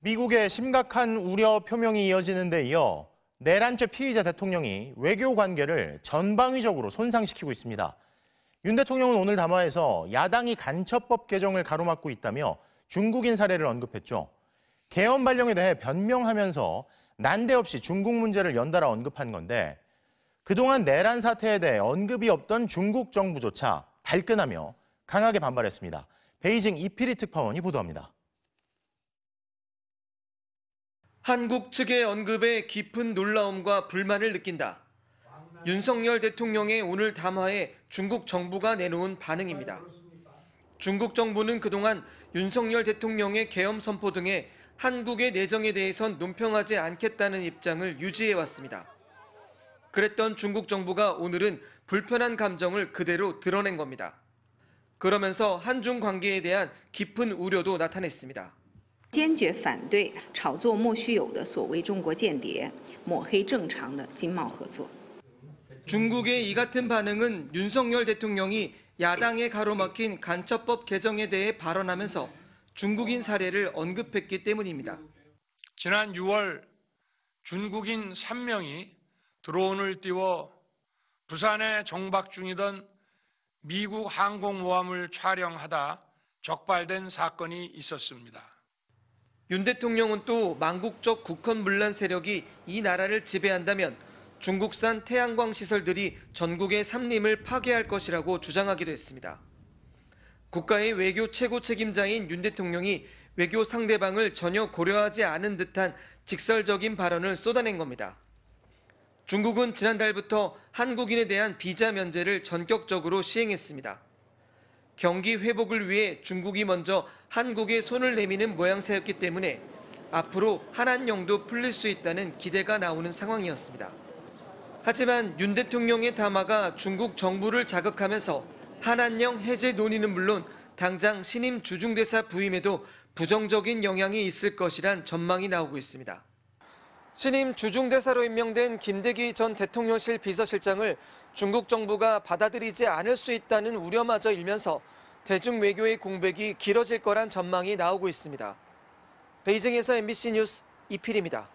미국의 심각한 우려 표명이 이어지는 데 이어 내란죄 피의자 대통령이 외교 관계를 전방위적으로 손상시키고 있습니다. 윤 대통령은 오늘 담화에서 야당이 간첩법 개정을 가로막고 있다며 중국인 사례를 언급했죠. 개헌 발령에 대해 변명하면서 난데없이 중국 문제를 연달아 언급한 건데 그동안 내란 사태에 대해 언급이 없던 중국 정부조차 발끈하며 강하게 반발했습니다. 베이징 이필희 특파원이 보도합니다. 한국 측의 언급에 깊은 놀라움과 불만을 느낀다. 윤석열 대통령의 오늘 담화에 중국 정부가 내놓은 반응입니다. 중국 정부는 그동안 윤석열 대통령의 계엄 선포 등에 한국의 내정에 대해선 논평하지 않겠다는 입장을 유지해왔습니다. 그랬던 중국 정부가 오늘은 불편한 감정을 그대로 드러낸 겁니다. 그러면서 한중 관계에 대한 깊은 우려도 나타냈습니다. 坚决反对炒作莫须有的所谓中国间谍，抹黑正常的经贸合作。 중국의 이 같은 반응은 윤석열 대통령이 야당에 가로막힌 간첩법 개정에 대해 발언하면서 중국인 사례를 언급했기 때문입니다. 지난 6월 중국인 3명이 드론을 띄워 부산에 정박 중이던 미국 항공모함을 촬영하다 적발된 사건이 있었습니다. 윤 대통령은 또 망국적 국헌문란 세력이 이 나라를 지배한다면 중국산 태양광 시설들이 전국의 산림을 파괴할 것이라고 주장하기도 했습니다. 국가의 외교 최고 책임자인 윤 대통령이 외교 상대방을 전혀 고려하지 않은 듯한 직설적인 발언을 쏟아낸 겁니다. 중국은 지난달부터 한국인에 대한 비자 면제를 전격적으로 시행했습니다. 경기 회복을 위해 중국이 먼저 한국에 손을 내미는 모양새였기 때문에 앞으로 한한령도 풀릴 수 있다는 기대가 나오는 상황이었습니다. 하지만 윤 대통령의 담화가 중국 정부를 자극하면서 한한령 해제 논의는 물론 당장 신임 주중대사 부임에도 부정적인 영향이 있을 것이란 전망이 나오고 있습니다. 신임 주중대사로 임명된 김대기 전 대통령실 비서실장을 중국 정부가 받아들이지 않을 수 있다는 우려마저 일면서 대중 외교의 공백이 길어질 거란 전망이 나오고 있습니다. 베이징에서 MBC 뉴스 이필희입니다.